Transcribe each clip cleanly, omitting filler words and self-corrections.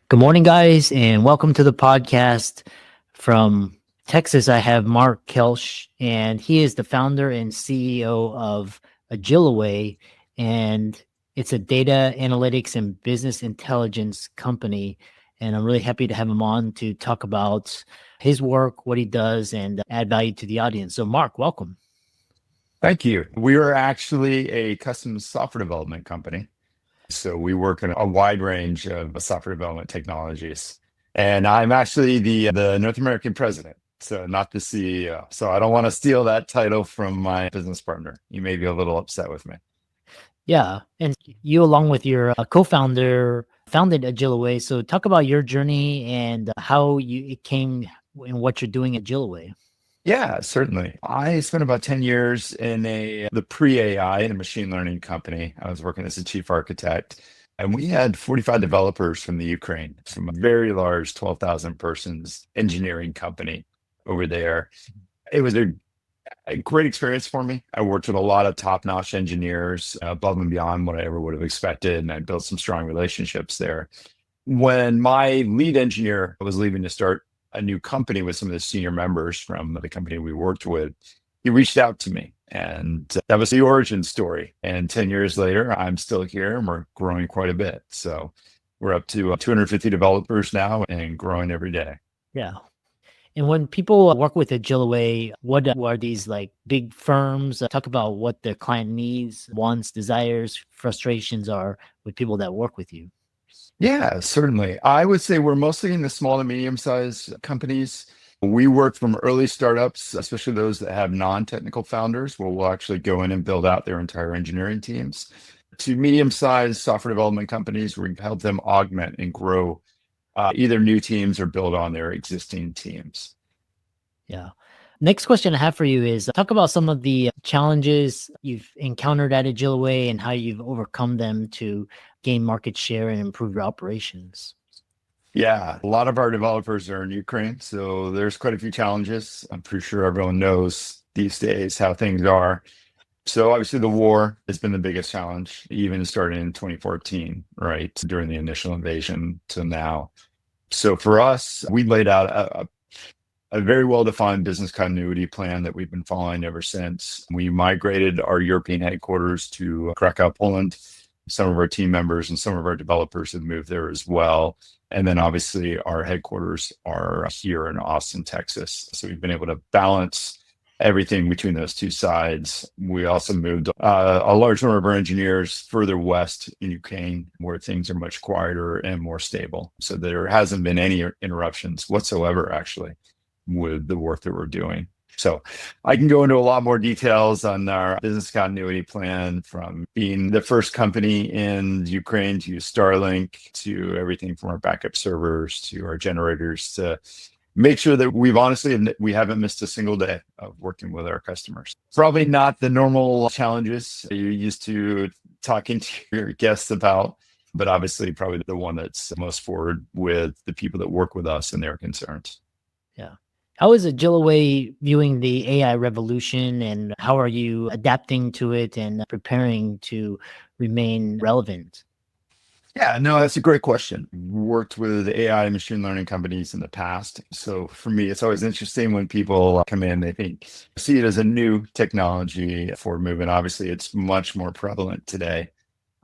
Good morning, guys, and welcome to the podcast. From Texas, I have Mark Koelsch, and he is the founder and CEO of Agiliway, and it's a data analytics and business intelligence company. And I'm really happy to have him on to talk about his work, what he does, and add value to the audience. So, Mark, welcome. Thank you. We are actually a custom software development company. So we work in a wide range of software development technologies. And I'm actually the North American president, so not the CEO. So I don't want to steal that title from my business partner. You may be a little upset with me. Yeah, and you, along with your co-founder, founded Agiliway. So, talk about your journey and how it came and what you're doing at Agiliway. Yeah, certainly. I spent about 10 years in the pre-AI and a machine learning company. I was working as a chief architect, and we had 45 developers from the Ukraine, from a very large 12,000 persons engineering company over there. It was a great experience for me. I worked with a lot of top-notch engineers above and beyond what I ever would have expected, and I built some strong relationships there. When my lead engineer was leaving to start a new company with some of the senior members from the company we worked with, he reached out to me, and that was the origin story. And 10 years later, I'm still here and we're growing quite a bit. So we're up to 250 developers now and growing every day. Yeah. And when people work with Agiliway, what are these like big firms? Talk about what the client needs, wants, desires, frustrations are with people that work with you. Yeah, certainly. I would say we're mostly in the small and medium-sized companies. We work from early startups, especially those that have non-technical founders, where we'll actually go in and build out their entire engineering teams, to medium-sized software development companies where we can help them augment and grow either new teams or build on their existing teams. Yeah. Next question I have for you is talk about some of the challenges you've encountered at Agiliway and how you've overcome them to gain market share and improve your operations. Yeah, a lot of our developers are in Ukraine, so there's quite a few challenges. I'm pretty sure everyone knows these days how things are. So obviously the war has been the biggest challenge, even starting in 2014, right, during the initial invasion to now. So for us, we laid out a very well-defined business continuity plan that we've been following ever since. We migrated our European headquarters to Krakow, Poland. Some of our team members and some of our developers have moved there as well. And then obviously our headquarters are here in Austin, Texas. So we've been able to balance everything between those two sides. We also moved a large number of our engineers further west in Ukraine, where things are much quieter and more stable. So there hasn't been any interruptions whatsoever, actually, with the work that we're doing. So I can go into a lot more details on our business continuity plan, from being the first company in Ukraine to use Starlink, to everything from our backup servers to our generators, to make sure that we haven't missed a single day of working with our customers. Probably not the normal challenges you're used to talking to your guests about, but obviously probably the one that's most forward with the people that work with us and their concerns. Yeah. How is Agiliway viewing the AI revolution, and how are you adapting to it and preparing to remain relevant? Yeah, no, that's a great question. Worked with AI and machine learning companies in the past. So for me, it's always interesting when people come in, they see it as a new technology for movement. Obviously, it's much more prevalent today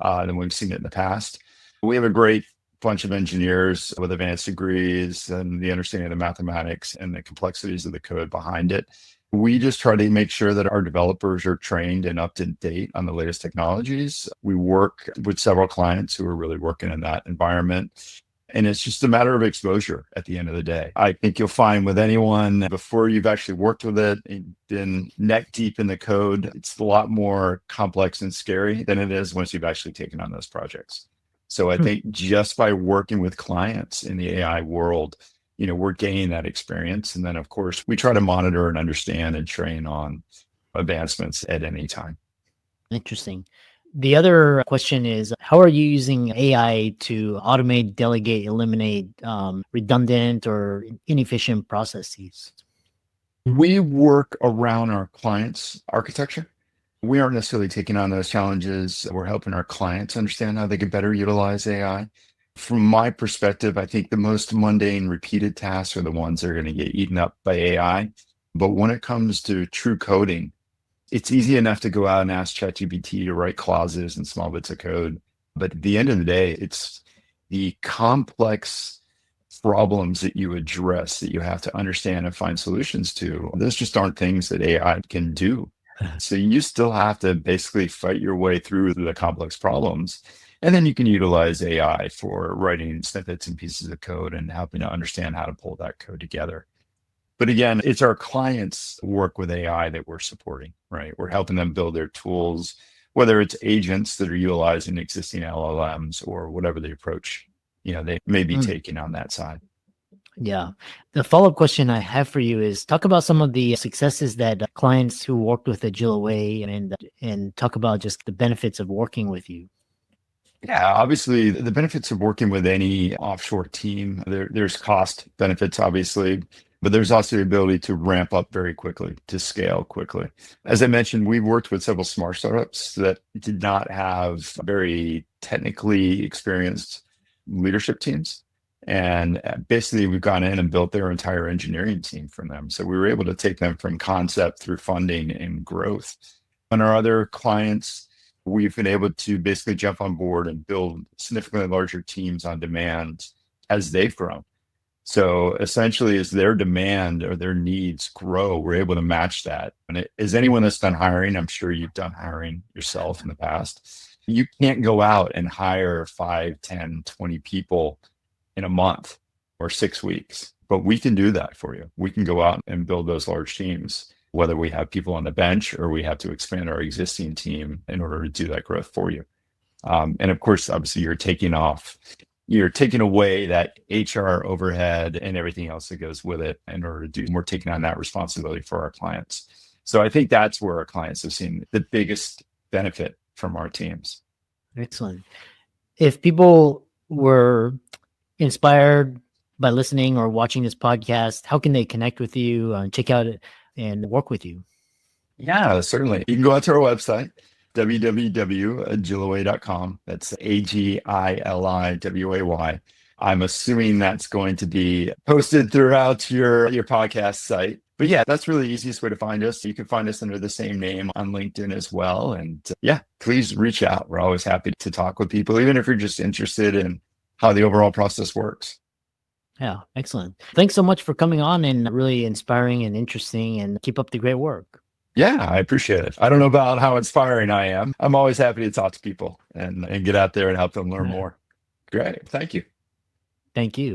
than we've seen it in the past. We have a great bunch of engineers with advanced degrees and the understanding of the mathematics and the complexities of the code behind it. We just try to make sure that our developers are trained and up to date on the latest technologies. We work with several clients who are really working in that environment. And it's just a matter of exposure at the end of the day. I think you'll find with anyone, before you've actually worked with it and been neck deep in the code, it's a lot more complex and scary than it is once you've actually taken on those projects. So I think just by working with clients in the AI world, we're gaining that experience. And then, of course, we try to monitor and understand and train on advancements at any time. Interesting. The other question is, how are you using AI to automate, delegate, eliminate redundant or inefficient processes? We work around our clients' architecture. We aren't necessarily taking on those challenges. We're helping our clients understand how they can better utilize AI. From my perspective, I think the most mundane repeated tasks are the ones that are going to get eaten up by AI. But when it comes to true coding, it's easy enough to go out and ask ChatGPT to write clauses and small bits of code. But at the end of the day, it's the complex problems that you address that you have to understand and find solutions to. Those just aren't things that AI can do. So you still have to basically fight your way through the complex problems. And then you can utilize AI for writing snippets and pieces of code and helping to understand how to pull that code together. But again, it's our clients' work with AI that we're supporting, right? We're helping them build their tools, whether it's agents that are utilizing existing LLMs or whatever the approach, they may be taking on that side. Yeah. The follow-up question I have for you is talk about some of the successes that clients who worked with Agiliway and talk about just the benefits of working with you. Yeah, obviously the benefits of working with any offshore team, there's cost benefits, obviously, but there's also the ability to ramp up very quickly, to scale quickly. As I mentioned, we've worked with several smart startups that did not have very technically experienced leadership teams. And basically, we've gone in and built their entire engineering team from them. So we were able to take them from concept through funding and growth. On our other clients, we've been able to basically jump on board and build significantly larger teams on demand as they've grown. So essentially, as their demand or their needs grow, we're able to match that. And as anyone that's done hiring, I'm sure you've done hiring yourself in the past, you can't go out and hire 5, 10, 20 people in a month or 6 weeks, but we can do that for you. We can go out and build those large teams, whether we have people on the bench or we have to expand our existing team in order to do that growth for you. And of course, obviously, you're taking away that HR overhead and everything else that goes with it in order to do, we're taking on that responsibility for our clients. So I think that's where our clients have seen the biggest benefit from our teams. Excellent. If people were inspired by listening or watching this podcast, how can they connect with you, check out it, and work with you? Yeah, certainly. You can go out to our website, www.agiliway.com. That's Agiliway. I'm assuming that's going to be posted throughout your podcast site. But yeah, that's really the easiest way to find us. You can find us under the same name on LinkedIn as well. And yeah, please reach out. We're always happy to talk with people, even if you're just interested in how the overall process works. Yeah, excellent. Thanks so much for coming on and really inspiring and interesting, and keep up the great work. Yeah, I appreciate it. I don't know about how inspiring I am. I'm always happy to talk to people and get out there and help them learn more. Great. Thank you. Thank you.